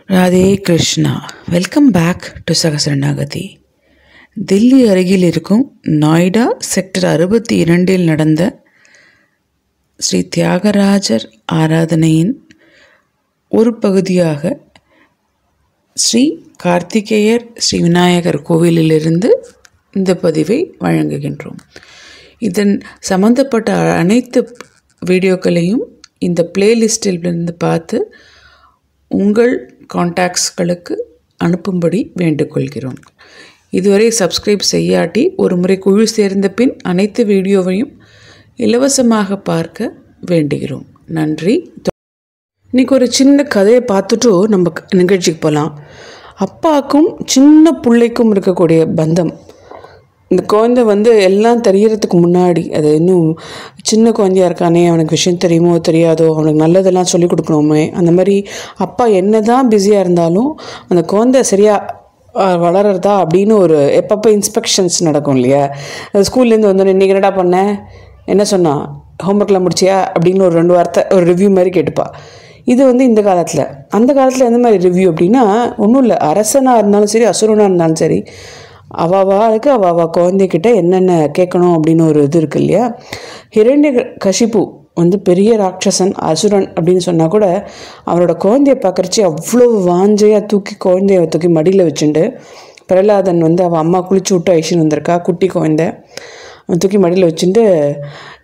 Radhe Krishna. Welcome back to Sahasaranagati. Delhi அருகில் இருக்கும் Noida sector 62 நடந்த ஸ்ரீ தியாகராஜர் ஆராதனையின் ஒரு பகுதியாக ஸ்ரீ கார்த்திகேயர் ஸ்ரீ விநாயகர் கோவிலிலிருந்து இந்த பதிவை வழங்குகின்றோம். இதன் சம்பந்தப்பட்ட அனைத்து வீடியோக்களையும் இந்த பிளேலிஸ்டிலிருந்து பார்த்து உங்கள் கான்டாக்ட்ஸ்களுக்கு அனுப்பும்படி வேண்டுகொள்கிறோம். இதுவரை சப்ஸ்கிரைப் செய்யாட்டி ஒரு முறை குழு சேர்ந்த பின் அனைத்து வீடியோவையும் இலவசமாக பார்க்க வேண்டுகிறோம். நன்றி. இன்றைக்கி ஒரு சின்ன கதையை பார்த்துட்டு நம்ம நிகழ்ச்சிக்கு போகலாம். அப்பாவுக்கும் சின்ன பிள்ளைக்கும் இருக்கக்கூடிய பந்தம். இந்த குழந்தை எல்லாம் தெரியறதுக்கு முன்னாடி, அது இன்னும் சின்ன குழந்தையாக இருக்கானே, அவனுக்கு விஷயம் தெரியுமோ தெரியாதோ, அவனுக்கு நல்லதெல்லாம் சொல்லிக் கொடுக்கணுமே, அந்த மாதிரி அப்பா என்ன தான் பிஸியாக இருந்தாலும் அந்த குழந்தை சரியாக வளர்றதா அப்படின்னு ஒரு எப்பப்போ இன்ஸ்பெக்ஷன்ஸ் நடக்கும் இல்லையா. ஸ்கூல்லேருந்து வந்தோன்னே இன்றைக்கி என்னடா பண்ணேன், என்ன சொன்னா, ஹோம்ஒர்க்லாம் முடிச்சியா அப்படின்னு ஒரு 2 வார்த்தை ஒரு ரிவ்யூ மாதிரி கேட்டுப்பா. இது இந்த காலத்தில். அந்த காலத்தில் எந்த மாதிரி ரிவ்யூ அப்படின்னா, ஒன்றும் இல்லை, அரசனாக இருந்தாலும் சரி அசுரனாக இருந்தாலும் சரி அவாவாளுக்கு அவாவா குழந்தைகிட்ட என்னென்ன கேட்கணும் அப்படின்னு ஒரு இது இருக்குது இல்லையா. ஹிரண்யகசிபு பெரிய ராட்சசன் அசுரன் அப்படின்னு சொன்னால் கூட அவரோட குழந்தைய பார்க்குறச்சி அவ்வளோ வாஞ்சையாக குழந்தைய தூக்கி மடியில் வச்சுட்டு, பிரகலாதன் அவள் அம்மா குளிச்சு விட்டு ஐஷன் வந்திருக்கா, குட்டி குழந்தை, அவன் தூக்கி மடியில் வச்சுட்டு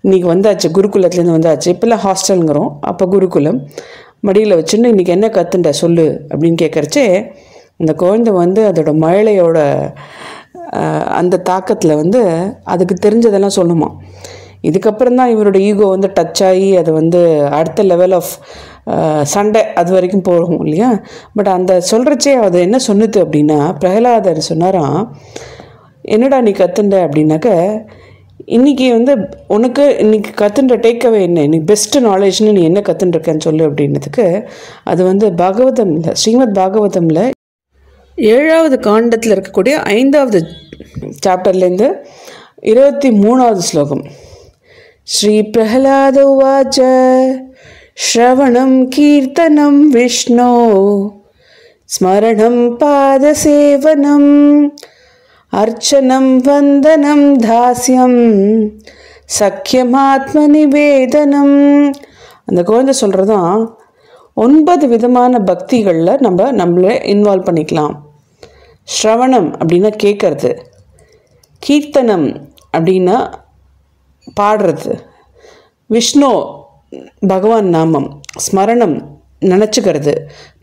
இன்றைக்கி வந்தாச்சு, குருகுலத்துலேருந்து வந்தாச்சு, இப்போல்லாம் ஹாஸ்டலுங்கிறோம், அப்போ குருகுலம், மடியில் வச்சுட்டு இன்றைக்கி என்ன கற்றுண்ட சொல்லு அப்படின்னு கேட்குறச்சே அந்த குழந்தை அதோட மழலையோட அந்த தாக்கத்தில் அதுக்கு தெரிஞ்சதெல்லாம் சொல்லுமா. இதுக்கப்புறம் தான் இவரோட ஈகோ டச் ஆகி அது அடுத்த லெவல் ஆஃப் சண்டை அது வரைக்கும் போகும் இல்லையா. பட் அந்த சொல்கிறச்சே அது என்ன சொன்னுது அப்படின்னா, பிரகலாதர் சொன்னாராம், என்னடா நீ கற்றுண்ட அப்படின்னாக்க, இன்றைக்கி உனக்கு இன்றைக்கி கற்றுன்ற டேக்அவே என்ன, இன்னைக்கு பெஸ்ட்டு நாலேஜ்னு நீ என்ன கற்றுன்ருக்கேன்னு சொல்லு அப்படின்னதுக்கு, அது பாகவதம் இல்லை, ஸ்ரீமத் பாகவதமில் 7வது காண்டத்தில் இருக்கக்கூடிய 5வது சாப்டர்லேருந்து 23வது ஸ்லோகம். ஸ்ரீ பிரஹலாத உவாச்ச ஸ்ரவணம் கீர்த்தனம் விஷ்ணோ ஸ்மரணம் பாதசேவனம் அர்ச்சனம் வந்தனம் தாஸ்யம் சக்கியமாத்ம நிவேதனம். அந்த குழந்தை சொல்கிறதான் 9 விதமான பக்திகளில் நம்மளை இன்வால்வ் பண்ணிக்கலாம். ஸ்ரவணம் அப்படின்னா கேட்கறது, கீர்த்தனம் அப்படின்னா பாடுறது, விஷ்ணு பகவான் நாமம், ஸ்மரணம் நினச்சிக்கிறது,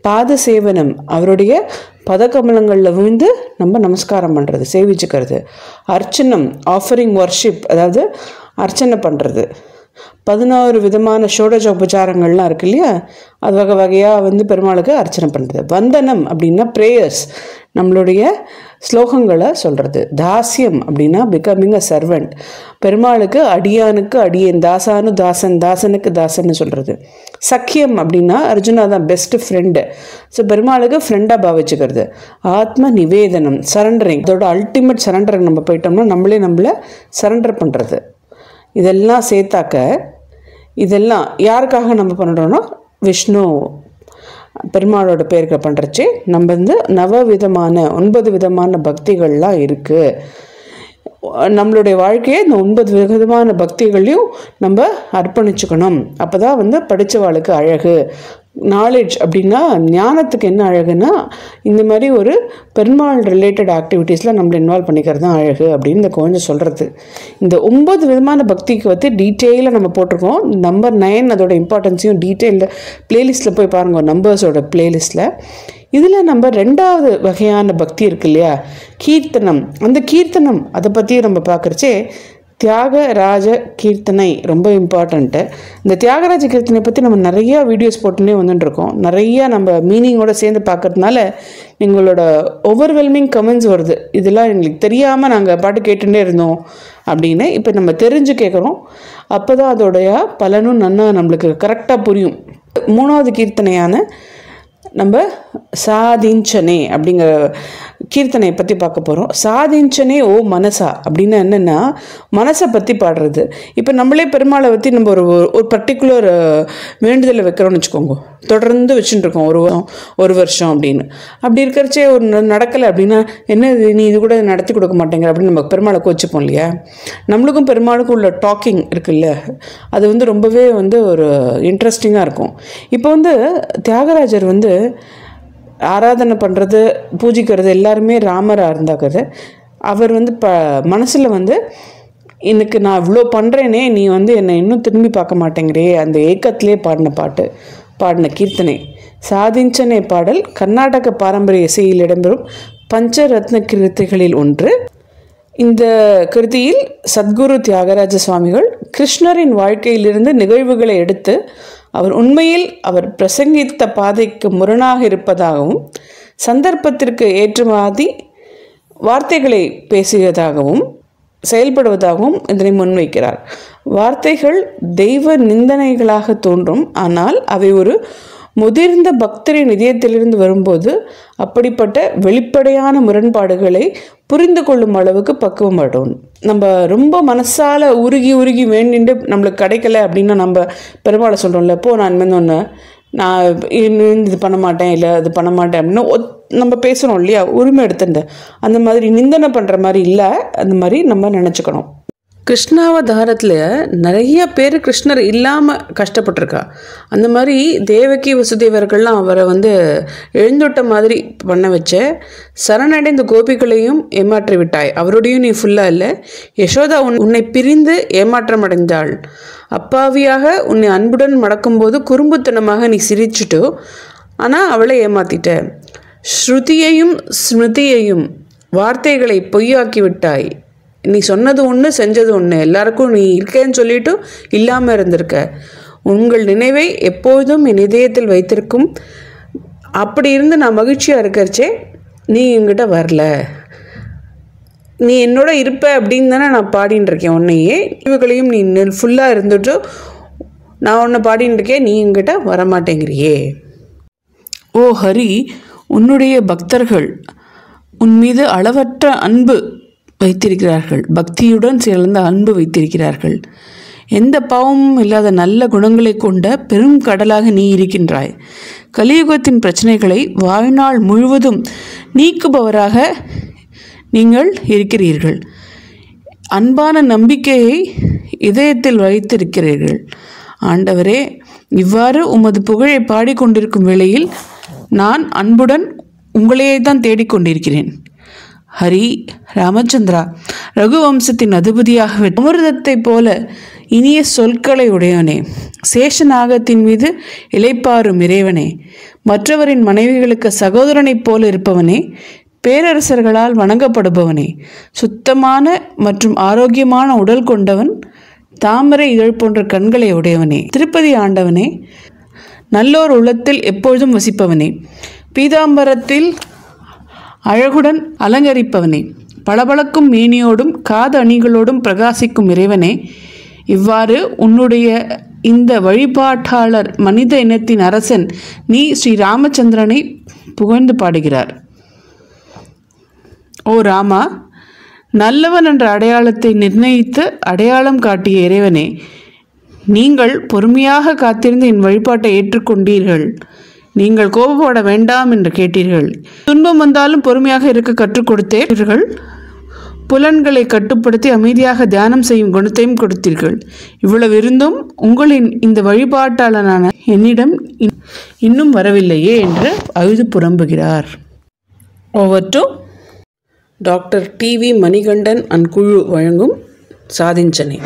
பாத சேவனம் அவருடைய பதக்கமலங்களில் விழுந்து நம்ம நமஸ்காரம் பண்ணுறது, சேவிச்சுக்கிறது, அர்ச்சனம் ஆஃபரிங் வர்ஷிப் அதாவது அர்ச்சனை பண்ணுறது, 16 விதமான ஷோடச உபச்சாரங்கள்லாம் இருக்கு இல்லையா, அது வகை வகையாக பெருமாளுக்கு அர்ச்சனை பண்ணுறது, வந்தனம் அப்படின்னா ப்ரேயர்ஸ் நம்மளுடைய ஸ்லோகங்களை சொல்கிறது, தாஸ்யம் அப்படின்னா பிகமிங் அ சர்வெண்ட், பெருமாளுக்கு அடியானுக்கு அடியன், தாசானு தாசன், தாசனுக்கு தாசன்னு சொல்கிறது, சக்கியம் அப்படின்னா அர்ஜுனா தான் பெஸ்ட்டு ஃப்ரெண்டு, ஸோ பெருமாளுக்கு ஃப்ரெண்டாக பாவிச்சுக்கிறது, ஆத்ம நிவேதனம் சரண்டரிங், அதோட அல்டிமேட் சரண்டர் நம்ம போயிட்டோம்னா நம்மளை சரண்டர் பண்ணுறது. இதெல்லாம் சேர்த்தாக்க இதெல்லாம் யாருக்காக நம்ம பண்ணுறோன்னா விஷ்ணு பெருமாளோட பேருக்கு பண்ணுறச்சு நம்ம 9 விதமான பக்திகள்லாம் இருக்குது. நம்மளுடைய வாழ்க்கையை இந்த 9 விதமான பக்திகளையும் நம்ம அர்ப்பணிச்சுக்கணும். அப்போ தான் படித்தவாளுக்கு அழகு. நாலேஜ் அப்படின்னா ஞானத்துக்கு என்ன அழகுன்னா, இந்த மாதிரி ஒரு பெருமாள் ரிலேட்டட் ஆக்டிவிட்டீஸில் நம்மளை இன்வால்வ் பண்ணிக்கிறது தான் அழகு அப்படின்னு இந்த குழந்தை சொல்கிறது. இந்த 9 விதமான பக்திக்கு டீட்டெயிலாக நம்ம போட்டிருக்கோம். நம்பர் 9 அதோட இம்பார்ட்டன்ஸையும் டீட்டெயிலில் பிளேலிஸ்ட்டில் போய் பாருங்கள், நம்பர்ஸோட பிளேலிஸ்ட்டில். இதில் நம்ம 2வது வகையான பக்தி இருக்கு இல்லையா, கீர்த்தனம். அந்த கீர்த்தனம் அதை பற்றி நம்ம பார்க்குறச்சே தியாகராஜ கீர்த்தனை ரொம்ப இம்பார்ட்டண்ட்டு. இந்த தியாகராஜ கீர்த்தனை பற்றி நம்ம நிறையா வீடியோஸ் போட்டுன்னே வந்துட்டுருக்கோம். நிறையா நம்ம மீனிங்கோடு சேர்ந்து பார்க்கறதுனால எங்களோட ஓவர்வெல்மிங் கமெண்ட்ஸ் வருது, இதெல்லாம் எங்களுக்கு தெரியாமல் நாங்கள் பாட்டு கேட்டுகிட்டே இருந்தோம் அப்படின்னு. இப்போ நம்ம தெரிஞ்சு கேட்குறோம், அப்போ தான் அதோடைய பலனும் நன்னா நம்மளுக்கு கரெக்டாக புரியும். 3வது கீர்த்தனையான நம்ம சாதிஞ்சனே அப்படிங்கிற கீர்த்தனை பற்றி பார்க்க போகிறோம். சாதிஞ்சனே ஓ மனசா அப்படின்னா என்னென்னா மனசை பற்றி பாடுறது. இப்போ நம்மளே பெருமாளை பற்றி நம்ம ஒரு பர்டிகுலர் வேண்டுதலை வைக்கிறோம்னு வச்சுக்கோங்க, தொடர்ந்து வச்சுட்டு இருக்கோம் ஒரு வருஷம் அப்படின்னு. அப்படி இருக்கிறச்சே ஒரு நடக்கலை அப்படின்னா என்ன நீ இது கூட நடத்தி கொடுக்க மாட்டேங்கிற அப்படின்னு நம்ம பெருமாளை கோச்சிப்போம் இல்லையா. நம்மளுக்கும் பெருமாளுக்கும் உள்ள டாக்கிங் இருக்குல்ல, அது ரொம்பவே ஒரு இன்ட்ரெஸ்டிங்காக இருக்கும். இப்போ தியாகராஜர் ஆராதனை பண்ணுறது பூஜிக்கிறது எல்லாருமே ராமராக இருந்தாக்குறது. அவர் மனசில் எனக்கு நான் இவ்வளோ பண்ணுறேனே, நீ என்னை இன்னும் திரும்பி பார்க்க மாட்டேங்கிறே, அந்த ஏக்கத்திலே பாடின கீர்த்தனை சாதிஞ்சனே பாடல் கர்நாடக பாரம்பரிய இசையில் இடம்பெறும் பஞ்சரத்ன கிருத்திகளில் ஒன்று. இந்த கிருதியில் சத்குரு தியாகராஜ சுவாமிகள் கிருஷ்ணரின் வாழ்க்கையிலிருந்து நிகழ்வுகளை எடுத்து அவர் உண்மையில் அவர் பிரசங்கித்த பாதைக்கு முரணாக இருப்பதாகவும் சந்தர்ப்பத்திற்கு ஏற்றுமாதி வார்த்தைகளை பேசியதாகவும் செயல்படுவதாகவும் இதனை முன்வைக்கிறார். வார்த்தைகள் தெய்வ நிந்தனைகளாக தோன்றும், ஆனால் அவை ஒரு முதிர்ந்த பக்தரின் இதயத்திலிருந்து வரும்போது அப்படிப்பட்ட வெளிப்படையான முரண்பாடுகளை புரிந்து கொள்ளும் அளவுக்கு பக்குவம் ஆடும். நம்ம ரொம்ப மனசால் உருகி வேண்டிட்டு நம்மளுக்கு கிடைக்கல அப்படின்னா நம்ம பெருமாளை சொல்கிறோம்ல, போ நான் நான் இது பண்ண மாட்டேன், இல்லை அது பண்ண மாட்டேன் அப்படின்னு நம்ம பேசுகிறோம் இல்லையா, உரிமை எடுத்துட்டு. அந்த மாதிரி நிந்தனை பண்ணுற மாதிரி இல்லை, அந்த மாதிரி நம்ம நினச்சிக்கணும். கிருஷ்ணாவதாரத்தில் நிறைய பேர் கிருஷ்ணர் இல்லாமல் கஷ்டப்பட்டிருக்கா. அந்த மாதிரி தேவகி வசுதேவர்கள்லாம் அவரை எழுந்தொட்ட மாதிரி பண்ண வச்ச சரணடைந்த கோபிகளையும் ஏமாற்றி விட்டாய். அவருடையும் நீ ஃபுல்லாக இல்லை. யசோதா உன்னை பிரிந்து ஏமாற்றம் அடைந்தாள். அப்பாவியாக உன்னை அன்புடன் மடக்கும்போது குறும்புத்தனமாக நீ சிரிச்சுட்டு, ஆனால் அவளை ஏமாத்திட்ட. ஸ்ருதியையும் ஸ்மிருதியையும் வார்த்தைகளை பொய்யாக்கி விட்டாய். நீ சொன்னது ஒன்று செஞ்சது ஒன்று, எல்லாருக்கும் நீ இருக்கேன்னு சொல்லிட்டு இல்லாமல் இருந்திருக்க. உங்கள் நினைவை எப்போதும் என் இதயத்தில் வைத்திருக்கும். அப்படி இருந்து நான் மகிழ்ச்சியாக இருக்கிறச்சே நீ என்கிட்ட வரல. நீ என்னோட இருப்ப அப்படின்னு தானே நான் பாடின்னு இருக்கேன். உன்னையே இவங்களையும் நீ ஃபுல்லாக இருந்துட்டு நான் உன்னை பாடின்னு இருக்கேன், நீ என்கிட்ட வரமாட்டேங்கிறியே. ஓ ஹரி, உன்னுடைய பக்தர்கள் உன் மீது அளவற்ற அன்பு வைத்திருக்கிறார்கள். பக்தியுடன் சேர்ந்த அன்பு வைத்திருக்கிறார்கள். எந்த பாவமும் இல்லாத நல்ல குணங்களை கொண்ட பெரும் கடலாக நீ இருக்கின்றாய். கலியுகத்தின் பிரச்சனைகளை வாழ்நாள் முழுவதும் நீக்குபவராக நீங்கள் இருக்கிறீர்கள். அன்பான நம்பிக்கையை இதயத்தில் வைத்திருக்கிறீர்கள். ஆண்டவரே, இவ்வாறு உமது புகழை பாடிக்கொண்டிருக்கும் வேளையில் நான் அன்புடன் உங்களையே தான் தேடிக்கொண்டிருக்கிறேன். ஹரி ராமச்சந்திரா, ரகுவம்சத்தின் அதிபதியாகவே அமிர்தத்தை போல இனிய சொற்களை உடையவனே, சேஷநாகத்தின் மீது இளைப்பாறும் இறைவனே, மற்றவரின் மனைவிகளுக்கு சகோதரனைப் போல இருப்பவனே, பேரரசர்களால் வணங்கப்படுபவனே, சுத்தமான மற்றும் ஆரோக்கியமான உடல் கொண்டவன், தாமரை இதழ் போன்ற கண்களை உடையவனே, திருப்பதி ஆண்டவனே, நல்லோர் உள்ளத்தில் எப்பொழுதும் வசிப்பவனே, பீதாம்பரத்தில் அழகுடன் அலங்கரிப்பவனே, பளபளக்கும் மேனியோடும் காது அணிகளோடும் பிரகாசிக்கும் இறைவனே, இவ்வாறு உன்னுடைய இந்த வழிபாட்டாளர் மனித இனத்தின் அரசன் நீ ஸ்ரீ ராமச்சந்திரனை புகழ்ந்து பாடுகிறார். ஓ ராமா, நல்லவன் என்ற அடையாளத்தை நிர்ணயித்து அடையாளம் காட்டிய இறைவனே, நீங்கள் பொறுமையாக காத்திருந்து என் வழிபாட்டை ஏற்றுக்கொண்டீர்கள். நீங்கள் கோபப்பட வேண்டாம் என்று கேட்டீர்கள். துன்பம் வந்தாலும் பொறுமையாக இருக்க கற்றுக் கொடுத்தீர்கள். புலன்களை கட்டுப்படுத்தி அமைதியாக தியானம் செய்யும் குணத்தையும் கொடுத்தீர்கள். இவ்வளவு இருந்தும் உங்களின் இந்த வழிபாட்டாளனான என்னிடம் இன்னும் வரவில்லையே என்று அழுது புலம்புகிறார். Over to doctor T V. Manikandan and குழு வழங்கும் சாதிஞ்சனை.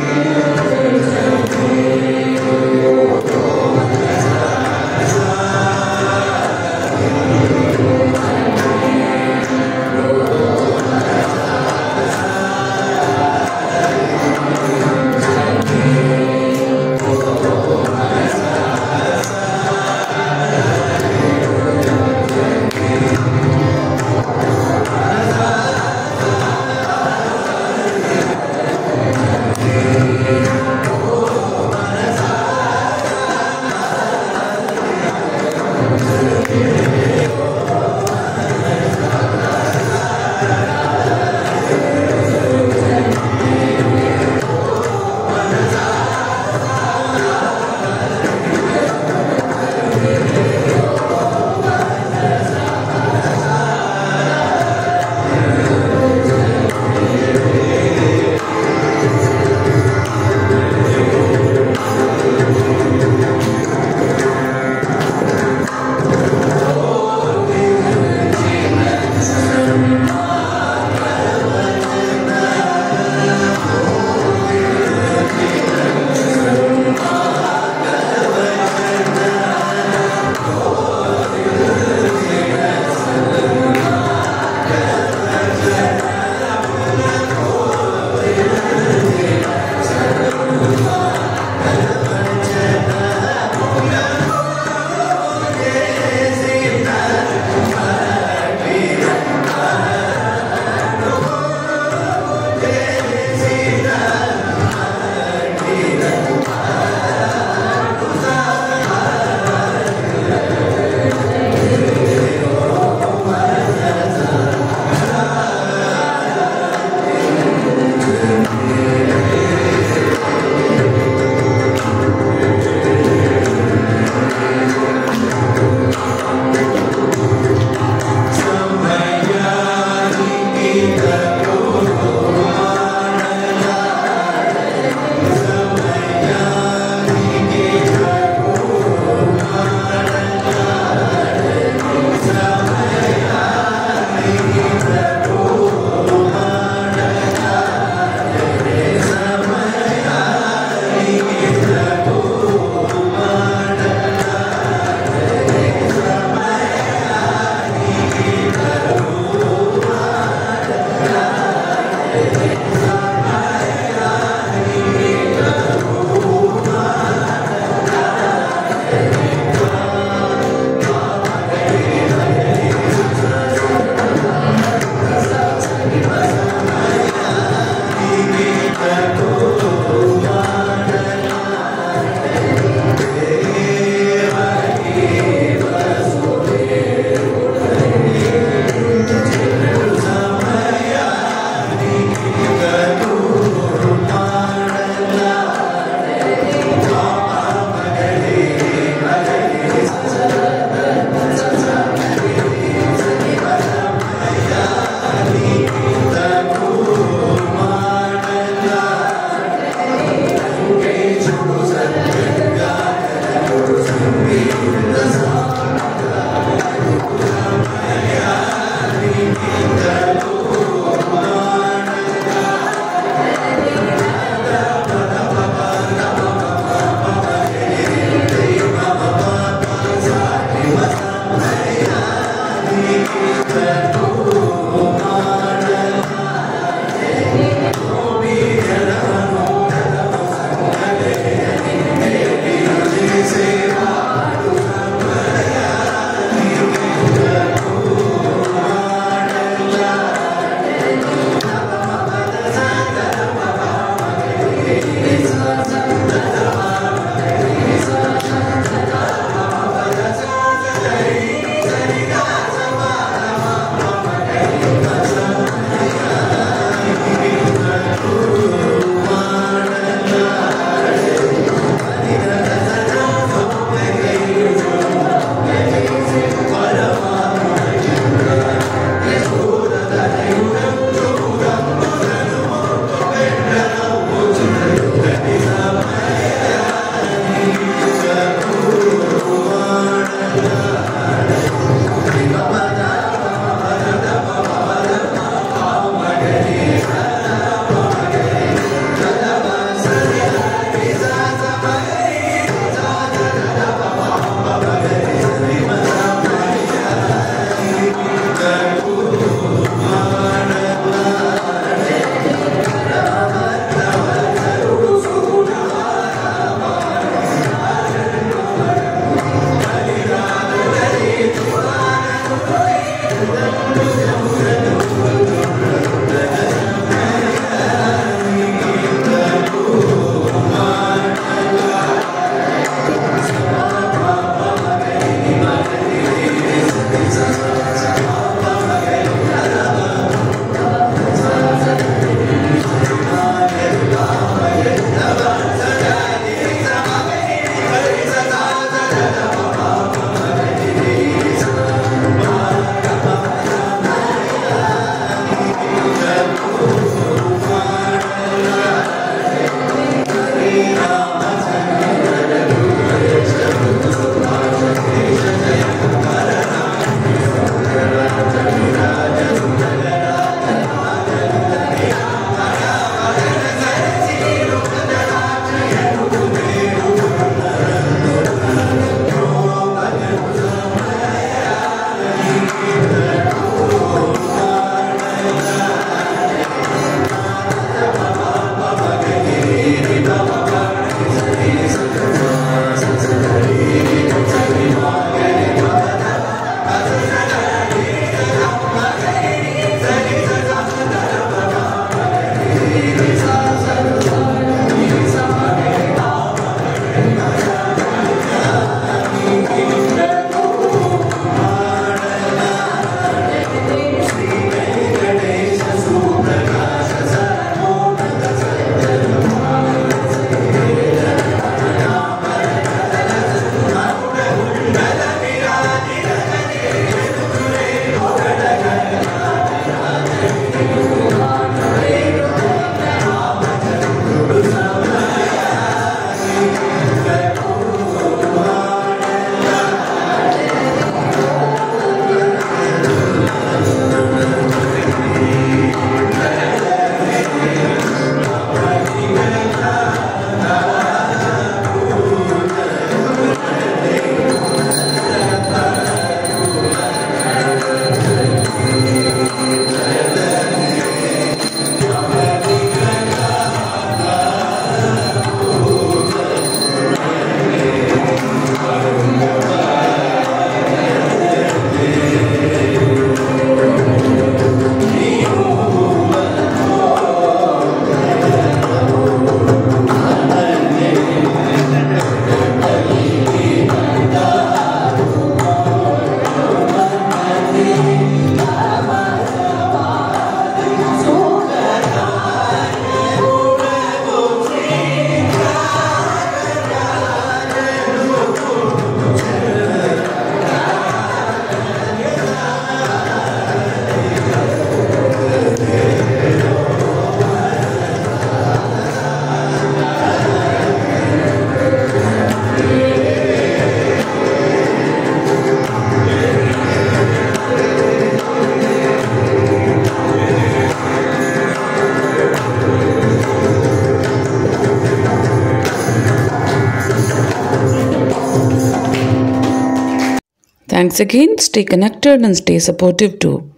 Thanks again. Stay connected and stay supportive too.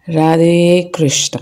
Radhe Krishna.